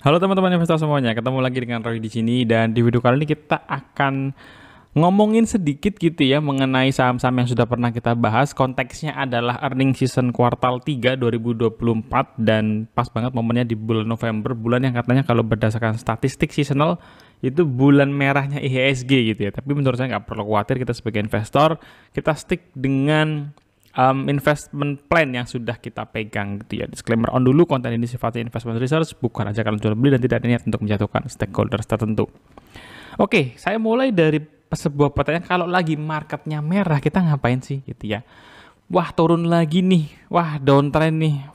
Halo teman-teman investor semuanya, ketemu lagi dengan Roy di sini dan di video kali ini kita akan ngomongin sedikit gitu ya mengenai saham-saham yang sudah pernah kita bahas. Konteksnya adalah earning season kuartal 3 2024 dan pas banget momennya di bulan November, bulan yang katanya kalau berdasarkan statistik seasonal itu bulan merahnya IHSG gitu ya. Tapi menurut saya nggak perlu khawatir, kita sebagai investor kita stick dengan investment plan yang sudah kita pegang gitu ya. Disclaimer on dulu, konten ini sifatnya investment research, bukan aja kalian jual beli dan tidak ada niat untuk menjatuhkan stakeholders tertentu. Oke, saya mulai dari sebuah pertanyaan, kalau lagi marketnya merah kita ngapain sih gitu ya. Wah turun lagi nih, wah downtrend nih,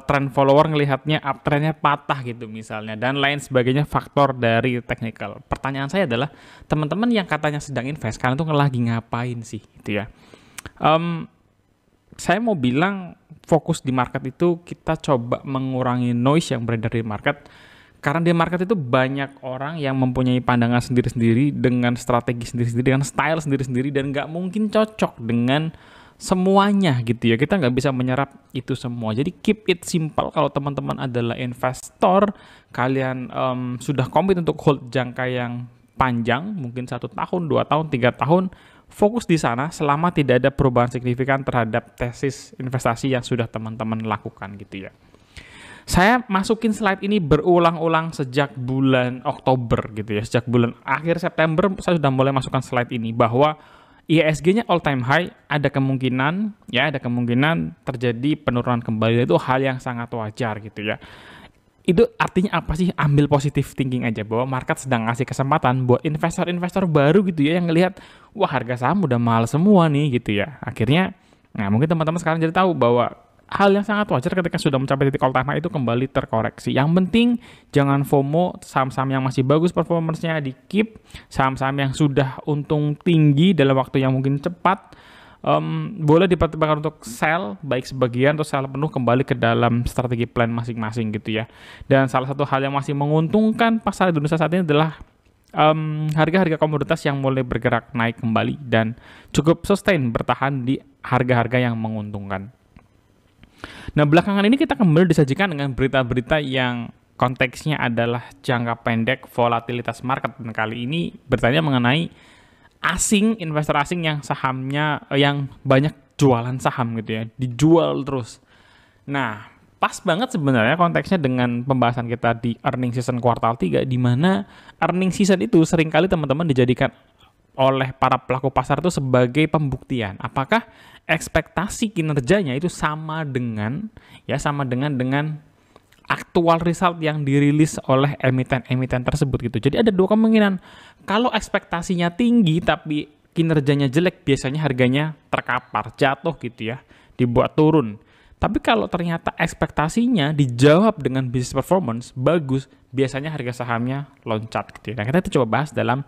trend follower ngelihatnya uptrendnya patah gitu misalnya, dan lain sebagainya faktor dari technical. Pertanyaan saya adalah, teman-teman yang katanya sedang invest, kalian tuh lagi ngapain sih gitu ya. Saya mau bilang fokus di market itu kita coba mengurangi noise yang beredar di market, karena di market itu banyak orang yang mempunyai pandangan sendiri-sendiri dengan strategi sendiri-sendiri, dengan style sendiri-sendiri, dan nggak mungkin cocok dengan semuanya gitu ya. Kita nggak bisa menyerap itu semua. Jadi keep it simple. Kalau teman-teman adalah investor, kalian sudah komit untuk hold jangka yang panjang, mungkin 1 tahun, 2 tahun, 3 tahun, fokus di sana selama tidak ada perubahan signifikan terhadap tesis investasi yang sudah teman-teman lakukan gitu ya. Saya masukin slide ini berulang-ulang sejak bulan Oktober gitu ya. Sejak bulan akhir September saya sudah mulai masukkan slide ini bahwa IHSG-nya all time high, ada kemungkinan terjadi penurunan kembali. Itu hal yang sangat wajar gitu ya. Itu artinya apa sih? Ambil positive thinking aja bahwa market sedang ngasih kesempatan buat investor-investor baru gitu ya, yang ngelihat wah harga saham udah mahal semua nih gitu ya. Akhirnya, nah mungkin teman-teman sekarang jadi tahu bahwa hal yang sangat wajar ketika sudah mencapai titik all time high itu kembali terkoreksi. Yang penting jangan FOMO, saham-saham yang masih bagus performance-nya di keep, saham-saham yang sudah untung tinggi dalam waktu yang mungkin cepat, boleh dipertimbangkan untuk sell, baik sebagian atau sell penuh, kembali ke dalam strategi plan masing-masing gitu ya. Dan salah satu hal yang masih menguntungkan pasar Indonesia saat ini adalah harga-harga komoditas yang mulai bergerak naik kembali dan cukup sustain bertahan di harga-harga yang menguntungkan. Nah belakangan ini kita kembali disajikan dengan berita-berita yang konteksnya adalah jangka pendek volatilitas market, dan kali ini bertanya mengenai investor asing yang sahamnya yang banyak jualan saham gitu ya, dijual terus. Nah, pas banget sebenarnya konteksnya dengan pembahasan kita di earning season kuartal 3, di mana earning season itu seringkali teman-teman dijadikan oleh para pelaku pasar itu sebagai pembuktian apakah ekspektasi kinerjanya itu sama dengan aktual result yang dirilis oleh emiten-emiten tersebut gitu. Jadi ada dua kemungkinan. Kalau ekspektasinya tinggi tapi kinerjanya jelek, biasanya harganya terkapar, jatuh gitu ya, dibuat turun. Tapi kalau ternyata ekspektasinya dijawab dengan business performance bagus, biasanya harga sahamnya loncat gitu ya. Nah, kita coba bahas dalam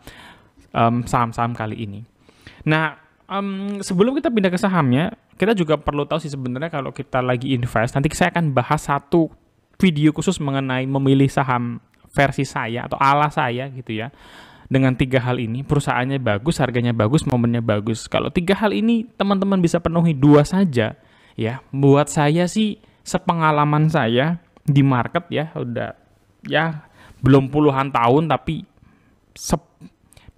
saham-saham kali ini. Nah, sebelum kita pindah ke sahamnya, kita juga perlu tahu sih sebenarnya kalau kita lagi invest, nanti saya akan bahas satu video khusus mengenai memilih saham versi saya atau ala saya gitu ya. Dengan 3 hal ini, perusahaannya bagus, harganya bagus, momennya bagus. Kalau 3 hal ini teman-teman bisa penuhi 2 saja ya. Buat saya sih, sepengalaman saya di market ya, udah ya belum puluhan tahun tapi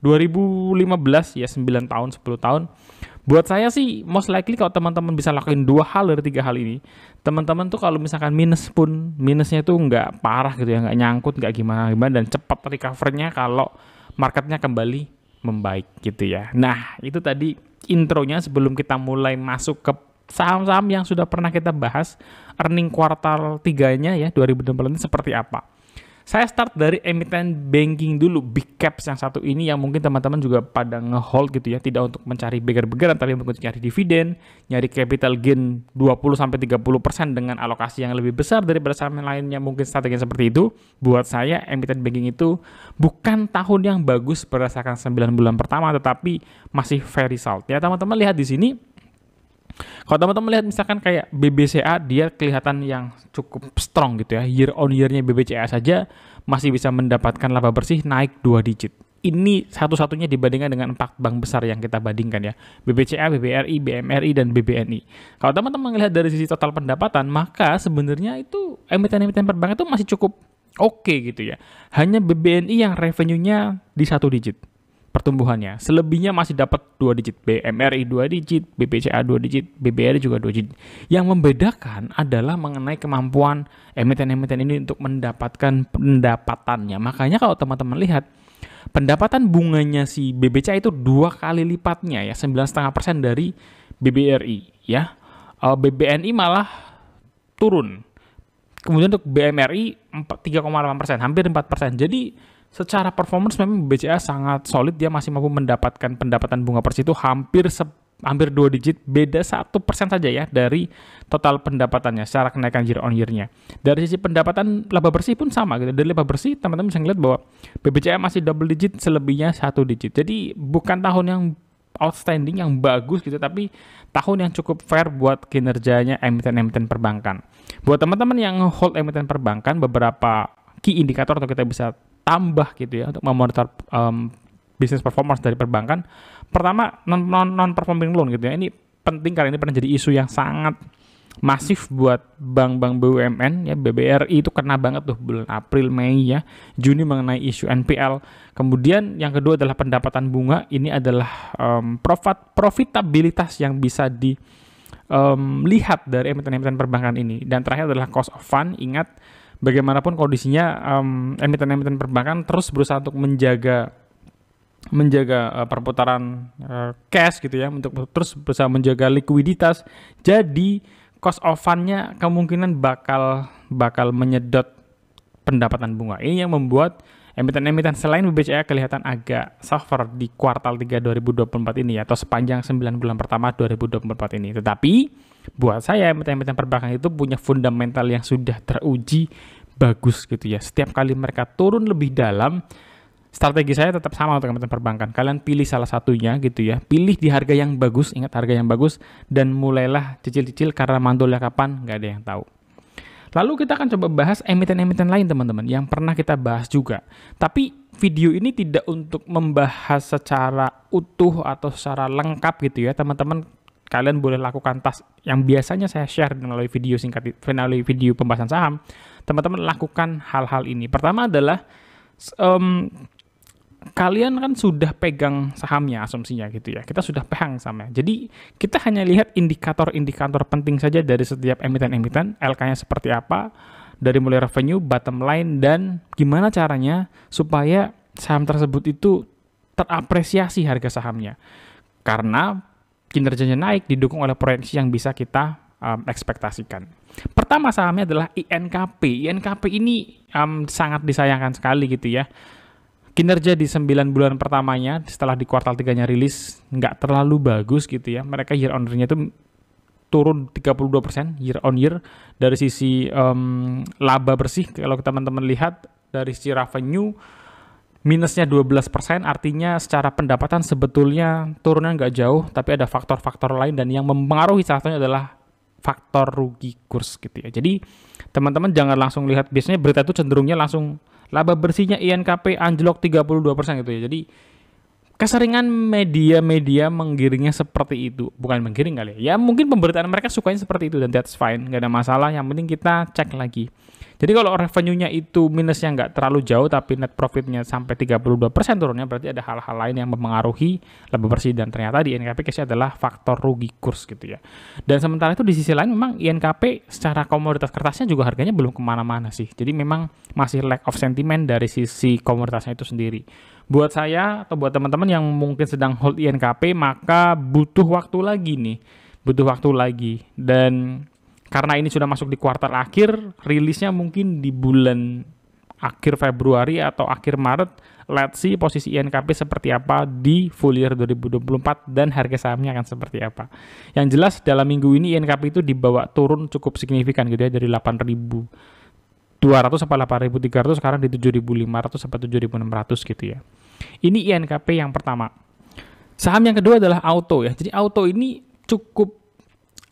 2015 ya, 9 tahun, 10 tahun. Buat saya sih most likely kalau teman-teman bisa lakuin 2 hal dari 3 hal ini, teman-teman tuh kalau misalkan minus pun, minusnya tuh nggak parah gitu ya, nggak nyangkut, nggak gimana-gimana, dan cepat recovernya kalau marketnya kembali membaik gitu ya. Nah itu tadi intronya sebelum kita mulai masuk ke saham-saham yang sudah pernah kita bahas, earning kuartal 3-nya ya 2024 ini seperti apa. Saya start dari emiten banking dulu, big caps yang satu ini yang mungkin teman-teman juga pada nge-hold gitu ya, tidak untuk mencari begar-begaran tapi untuk mencari dividen, nyari capital gain 20-30% dengan alokasi yang lebih besar daripada saham lainnya, mungkin strategi seperti itu. Buat saya emiten banking itu bukan tahun yang bagus berdasarkan 9 bulan pertama, tetapi masih very solid. Ya teman-teman lihat di sini. Kalau teman-teman lihat misalkan kayak BBCA, dia kelihatan yang cukup strong gitu ya. Year on year-nya BBCA saja masih bisa mendapatkan laba bersih naik 2 digit. Ini satu-satunya dibandingkan dengan 4 bank besar yang kita bandingkan ya. BBCA, BBRI, BMRI, dan BBNI. Kalau teman-teman melihat dari sisi total pendapatan, maka sebenarnya itu emiten-emiten perbankan itu masih cukup oke gitu ya. Hanya BBNI yang revenue-nya di 1 digit pertumbuhannya. Selebihnya masih dapat 2 digit. BMRI 2 digit, BBCA 2 digit, BBRI juga 2 digit. Yang membedakan adalah mengenai kemampuan emiten-emiten ini untuk mendapatkan pendapatannya. Makanya kalau teman-teman lihat, pendapatan bunganya si BBCA itu 2 kali lipatnya ya, 9,5% dari BBRI ya. BBNI malah turun. Kemudian untuk BMRI 3,8%, hampir 4%. Jadi secara performance memang BCA sangat solid, dia masih mampu mendapatkan pendapatan bunga bersih itu hampir 2 digit, beda 1% saja ya dari total pendapatannya secara kenaikan year on year-nya. Dari sisi pendapatan laba bersih pun sama gitu. Dari laba bersih teman-teman bisa ngeliat bahwa BBCA masih double digit, selebihnya 1 digit. Jadi bukan tahun yang outstanding, yang bagus gitu, tapi tahun yang cukup fair buat kinerjanya emiten-emiten perbankan. Buat teman-teman yang hold emiten perbankan, beberapa key indikator atau kita bisa tambah gitu ya untuk memonitor business performance dari perbankan. Pertama, non performing loan gitu ya. Ini penting karena ini pernah jadi isu yang sangat masif buat bank-bank BUMN ya. BBRI itu kena banget tuh bulan April, Mei ya, Juni mengenai isu NPL. Kemudian yang kedua adalah pendapatan bunga. Ini adalah profitabilitas yang bisa dilihat dari emiten-emiten perbankan ini. Dan terakhir adalah cost of fund. Ingat, bagaimanapun kondisinya emiten-emiten perbankan terus berusaha untuk menjaga perputaran cash gitu ya, untuk terus berusaha menjaga likuiditas. Jadi cost of fund-nya kemungkinan bakal menyedot pendapatan bunga. Ini yang membuat emiten-emiten selain BBCA kelihatan agak suffer di kuartal 3 2024 ini atau sepanjang 9 bulan pertama 2024 ini. Tetapi buat saya emiten-emiten perbankan itu punya fundamental yang sudah teruji bagus gitu ya. Setiap kali mereka turun lebih dalam, strategi saya tetap sama untuk emiten perbankan. Kalian pilih salah satunya gitu ya. Pilih di harga yang bagus, ingat harga yang bagus, dan mulailah cicil-cicil karena mandulnya kapan nggak ada yang tahu. Lalu kita akan coba bahas emiten-emiten lain teman-teman yang pernah kita bahas juga. Tapi video ini tidak untuk membahas secara utuh atau secara lengkap gitu ya. Teman-teman kalian boleh lakukan task yang biasanya saya share melalui video singkat, melalui video pembahasan saham. Teman-teman lakukan hal-hal ini. Pertama adalah kalian kan sudah pegang sahamnya, asumsinya gitu ya. Kita sudah pegang sahamnya. Jadi kita hanya lihat indikator-indikator penting saja dari setiap emiten-emiten, LK-nya seperti apa, dari mulai revenue, bottom line, dan gimana caranya supaya saham tersebut itu terapresiasi harga sahamnya. Karena kinerjanya naik didukung oleh proyeksi yang bisa kita ekspektasikan. Pertama sahamnya adalah INKP. INKP ini sangat disayangkan sekali gitu ya. Kinerja di 9 bulan pertamanya setelah di kuartal 3-nya rilis nggak terlalu bagus gitu ya. Mereka year on year-nya itu turun 32% year on year. Dari sisi laba bersih, kalau teman-teman lihat dari sisi revenue minusnya 12%, artinya secara pendapatan sebetulnya turunnya nggak jauh, tapi ada faktor-faktor lain dan yang mempengaruhi salah satunya adalah faktor rugi kurs gitu ya. Jadi teman-teman jangan langsung lihat, biasanya berita itu cenderungnya langsung laba bersihnya INKP anjlok 32% gitu ya. Jadi keseringan media-media menggiringnya seperti itu. Bukan menggiring kali ya. Ya mungkin pemberitaan mereka sukanya seperti itu dan that's fine. Nggak ada masalah. Yang penting kita cek lagi. Jadi kalau revenue-nya itu minusnya nggak terlalu jauh tapi net profit-nya sampai 32% turunnya, berarti ada hal-hal lain yang mempengaruhi laba bersih dan ternyata di INKP case-nya adalah faktor rugi kurs gitu ya. Dan sementara itu di sisi lain memang INKP secara komoditas kertasnya juga harganya belum kemana-mana sih. Jadi memang masih lack of sentiment dari sisi komoditasnya itu sendiri. Buat saya atau buat teman-teman yang mungkin sedang hold INKP, maka butuh waktu lagi nih. Butuh waktu lagi. Dan karena ini sudah masuk di kuartal akhir, rilisnya mungkin di bulan akhir Februari atau akhir Maret. Let's see posisi INKP seperti apa di full year 2024 dan harga sahamnya akan seperti apa. Yang jelas dalam minggu ini INKP itu dibawa turun cukup signifikan gitu ya, dari 8.200 sampai 8.300, sekarang di 7.500 sampai 7.600 gitu ya. Ini INKP yang pertama. Saham yang kedua adalah Auto ya. Jadi Auto ini cukup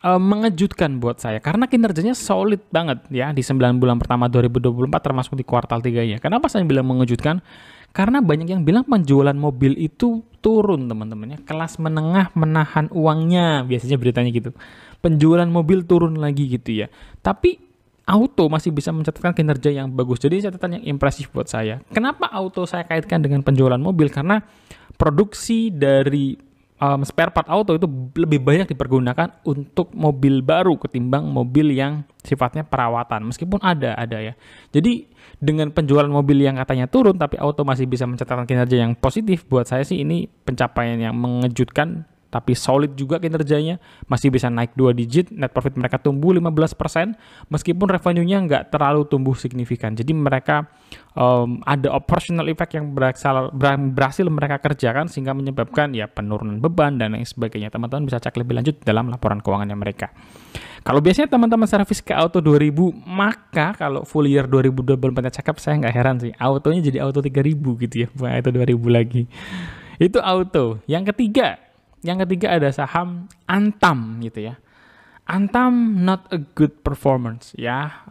mengejutkan buat saya karena kinerjanya solid banget ya di 9 bulan pertama 2024 termasuk di kuartal 3-nya. Kenapa saya bilang mengejutkan? Karena banyak yang bilang penjualan mobil itu turun teman-teman ya. Kelas menengah menahan uangnya, biasanya beritanya gitu. Penjualan mobil turun lagi gitu ya. Tapi Auto masih bisa mencatatkan kinerja yang bagus. Jadi catatan yang impresif buat saya. Kenapa auto saya kaitkan dengan penjualan mobil? Karena produksi dari spare part auto itu lebih banyak dipergunakan untuk mobil baru ketimbang mobil yang sifatnya perawatan. Meskipun ada ya. Jadi dengan penjualan mobil yang katanya turun tapi auto masih bisa mencatatkan kinerja yang positif, buat saya sih ini pencapaian yang mengejutkan. Tapi solid juga kinerjanya, masih bisa naik 2 digit, net profit mereka tumbuh 15%, meskipun revenue-nya nggak terlalu tumbuh signifikan. Jadi mereka ada operational effect yang berhasil mereka kerjakan, sehingga menyebabkan ya penurunan beban dan lain sebagainya. Teman-teman bisa cek lebih lanjut dalam laporan keuangannya mereka. Kalau biasanya teman-teman servis ke auto 2000, maka kalau full year 2024 cakep, saya nggak heran sih, autonya jadi auto 3000 gitu ya, bukan auto 2000 lagi. Itu auto. Yang ketiga ada saham Antam gitu ya. Antam not a good performance ya.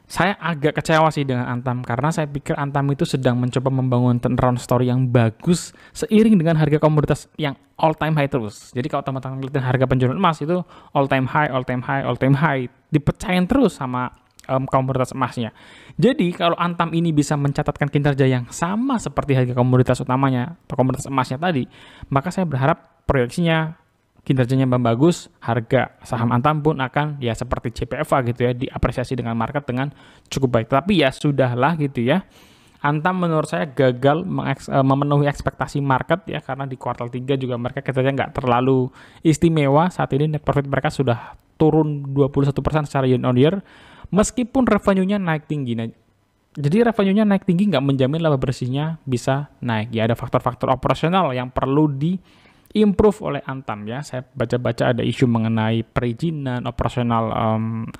Saya agak kecewa sih dengan Antam karena saya pikir Antam itu sedang mencoba membangun turnaround story yang bagus seiring dengan harga komoditas yang all time high terus. Jadi kalau teman-teman lihat harga penjualan emas itu all time high, dipecahin terus sama komoditas emasnya. Jadi kalau Antam ini bisa mencatatkan kinerja yang sama seperti harga komoditas utamanya atau komoditas emasnya tadi, maka saya berharap proyeksinya kinerjanya bagus, harga saham Antam pun akan ya seperti CPFA gitu ya, diapresiasi dengan market dengan cukup baik. Tapi ya sudahlah gitu ya. Antam menurut saya gagal memenuhi ekspektasi market ya, karena di kuartal 3 juga mereka kinerjanya nggak terlalu istimewa. Saat ini net profit mereka sudah turun 21% secara year on year. Meskipun revenue-nya naik tinggi. Nah, jadi revenue-nya naik tinggi nggak menjamin laba bersihnya bisa naik. Ya ada faktor-faktor operasional yang perlu di-improve oleh Antam ya. Saya baca-baca ada isu mengenai perizinan, operasional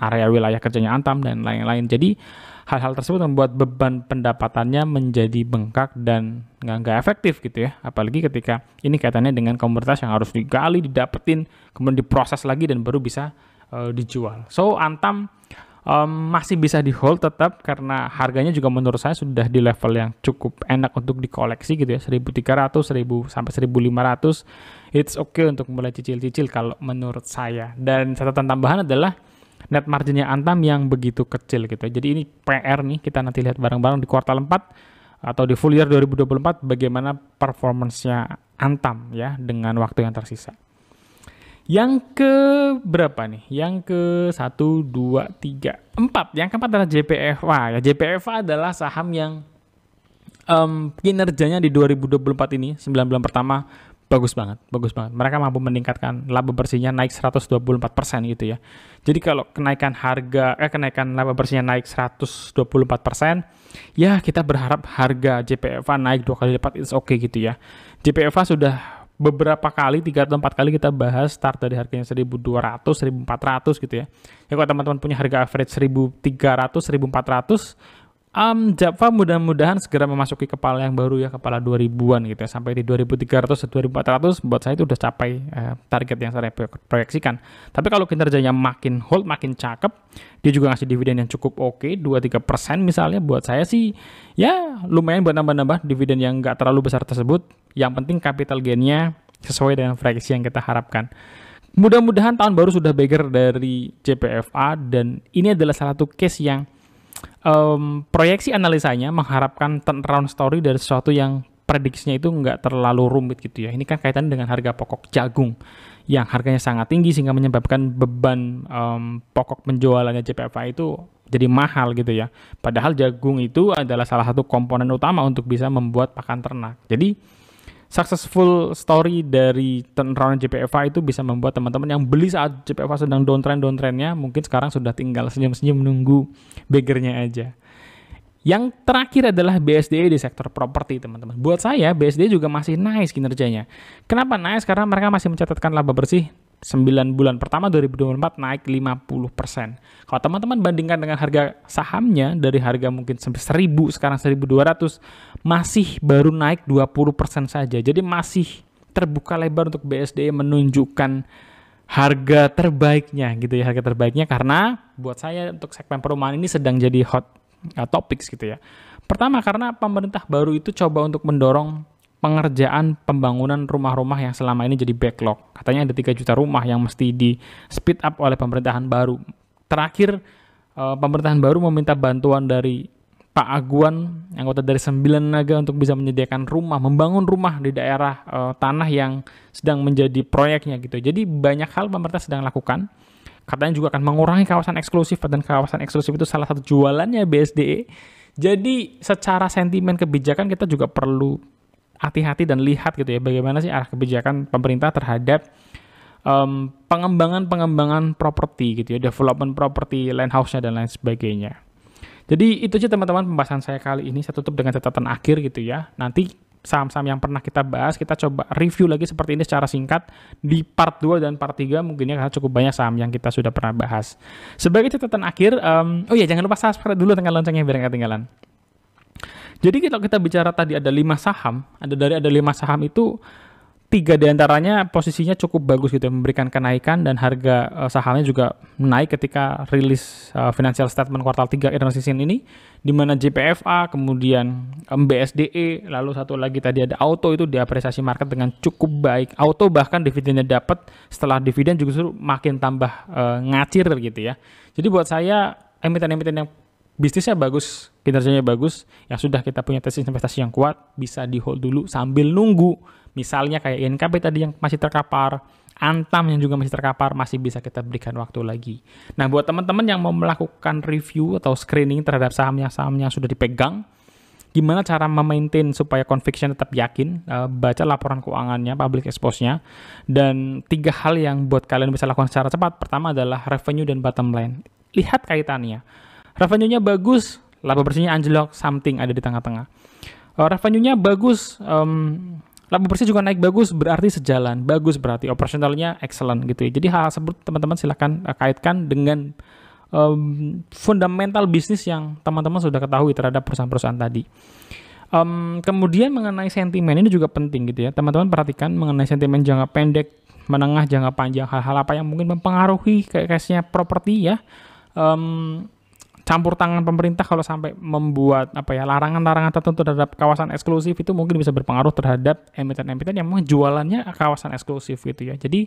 area wilayah kerjanya Antam dan lain-lain. Jadi hal-hal tersebut membuat beban pendapatannya menjadi bengkak dan nggak efektif gitu ya. Apalagi ketika ini kaitannya dengan komoditas yang harus digali, didapetin, kemudian diproses lagi dan baru bisa dijual. So Antam masih bisa di hold tetap karena harganya juga menurut saya sudah di level yang cukup enak untuk dikoleksi gitu ya, 1.300, 1.000 sampai 1.500. It's okay untuk mulai cicil-cicil kalau menurut saya. Dan catatan tambahan adalah net marginnya Antam yang begitu kecil gitu. Jadi ini PR nih, kita nanti lihat bareng-bareng di kuartal 4 atau di full year 2024 bagaimana performance-nya Antam ya dengan waktu yang tersisa. Yang ke berapa nih? Yang ke 1, 2, 3, 4. Yang keempat adalah JPFA. Ya, JPFA adalah saham yang kinerjanya di 2024 ini, 9 bulan pertama, bagus banget. Mereka mampu meningkatkan laba bersihnya naik 124% gitu ya. Jadi kalau kenaikan laba bersihnya naik 124%, ya kita berharap harga JPFA naik 2 kali lipat, it's okay gitu ya. JPFA sudah beberapa kali, 3 atau 4 kali kita bahas start dari harganya 1.200, 1.400 gitu ya. Ya kalau teman-teman punya harga average 1.300, 1.400, Japfa mudah-mudahan segera memasuki kepala yang baru ya, kepala 2000-an gitu ya. Sampai di 2.300, 2.400 buat saya itu udah capai target yang saya proyeksikan. Tapi kalau kinerjanya makin hold, makin cakep, dia juga ngasih dividen yang cukup oke, 2-3% misalnya, buat saya sih ya lumayan buat nambah-nambah dividen yang nggak terlalu besar tersebut. Yang penting capital gain-nya sesuai dengan proyeksi yang kita harapkan. Mudah-mudahan tahun baru sudah bigger dari JPFA, dan ini adalah salah satu case yang proyeksi analisanya mengharapkan turnaround story dari sesuatu yang prediksinya itu nggak terlalu rumit gitu ya. Ini kan kaitannya dengan harga pokok jagung yang harganya sangat tinggi sehingga menyebabkan beban pokok penjualannya JPFA itu jadi mahal gitu ya. Padahal jagung itu adalah salah satu komponen utama untuk bisa membuat pakan ternak. Jadi successful story dari turnaround JPFA itu bisa membuat teman-teman yang beli saat JPFA sedang downtrend-downtrendnya mungkin sekarang sudah tinggal senyum-senyum menunggu beggarnya aja. Yang terakhir adalah BSDE di sektor properti, teman-teman. Buat saya BSDE juga masih nice kinerjanya. Kenapa nice? Karena mereka masih mencatatkan laba bersih 9 bulan pertama 2024 naik 50%. Kalau teman-teman bandingkan dengan harga sahamnya, dari harga mungkin sampai 1.000 sekarang 1.200, masih baru naik 20% saja. Jadi masih terbuka lebar untuk BSDE menunjukkan harga terbaiknya gitu ya, harga terbaiknya, karena buat saya untuk segmen perumahan ini sedang jadi hot topics gitu ya. Pertama karena pemerintah baru itu coba untuk mendorong pengerjaan pembangunan rumah-rumah yang selama ini jadi backlog. Katanya ada 3 juta rumah yang mesti di speed up oleh pemerintahan baru. Terakhir pemerintahan baru meminta bantuan dari Pak Aguan, anggota dari 9 naga untuk bisa menyediakan rumah, membangun rumah di daerah tanah yang sedang menjadi proyeknya gitu. Jadi banyak hal pemerintah sedang lakukan. Katanya juga akan mengurangi kawasan eksklusif, dan kawasan eksklusif itu salah satu jualannya BSDE. Jadi secara sentimen kebijakan kita juga perlu hati-hati dan lihat gitu ya, bagaimana sih arah kebijakan pemerintah terhadap pengembangan properti gitu ya, development properti, land house-nya dan lain sebagainya. Jadi itu aja teman-teman pembahasan saya kali ini. Saya tutup dengan catatan akhir gitu ya. Nanti saham-saham yang pernah kita bahas, kita coba review lagi seperti ini secara singkat di part 2 dan part 3 mungkin ya, karena cukup banyak saham yang kita sudah pernah bahas. Sebagai catatan akhir, oh ya jangan lupa subscribe dulu dengan loncengnya biar nggak ketinggalan. Jadi kalau kita bicara tadi ada 5 saham, ada 5 saham itu 3 diantaranya posisinya cukup bagus gitu, memberikan kenaikan dan harga sahamnya juga naik ketika rilis financial statement kuartal 3 earnings season ini, di mana JPFA, kemudian BSDE, lalu satu lagi tadi ada Auto itu diapresiasi market dengan cukup baik. Auto bahkan dividennya dapat, setelah dividen juga justru makin tambah ngacir gitu ya. Jadi buat saya emiten-emiten yang bisnisnya bagus, kinerjanya bagus, yang sudah kita punya tesis investasi yang kuat, bisa di hold dulu sambil nunggu. Misalnya kayak INKP tadi yang masih terkapar, Antam yang juga masih terkapar, masih bisa kita berikan waktu lagi. Nah, buat teman-teman yang mau melakukan review atau screening terhadap saham yang sudah dipegang, gimana cara memaintain supaya conviction tetap yakin, baca laporan keuangannya, public expose-nya, dan 3 hal yang buat kalian bisa lakukan secara cepat. Pertama adalah revenue dan bottom line. Lihat kaitannya. Revenue-nya bagus, laba bersihnya anjlok, something ada di tengah-tengah. Revenue-nya bagus, laba bersih juga naik bagus, berarti sejalan. Bagus berarti operasionalnya excellent gitu ya. Jadi hal tersebut teman-teman silahkan kaitkan dengan fundamental bisnis yang teman-teman sudah ketahui terhadap perusahaan-perusahaan tadi. Kemudian mengenai sentimen ini juga penting gitu ya. Teman-teman perhatikan mengenai sentimen jangka pendek, menengah, jangka panjang, hal-hal apa yang mungkin mempengaruhi case-nya properti ya. Campur tangan pemerintah kalau sampai membuat larangan-larangan tertentu terhadap kawasan eksklusif itu mungkin bisa berpengaruh terhadap emiten-emiten yang memang jualannya kawasan eksklusif gitu ya. Jadi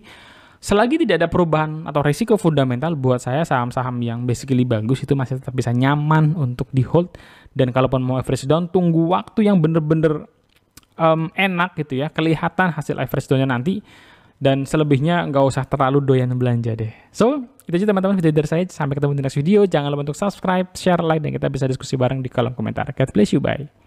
selagi tidak ada perubahan atau risiko fundamental, buat saya saham-saham yang basically bagus itu masih tetap bisa nyaman untuk di hold, dan kalaupun mau average down, tunggu waktu yang bener-bener enak gitu ya, kelihatan hasil average down-nya nanti, dan selebihnya nggak usah terlalu doyan belanja deh. So itu aja teman-teman video dari saya. Sampai ketemu di next video. Jangan lupa untuk subscribe, share, like, dan kita bisa diskusi bareng di kolom komentar. God bless you, bye.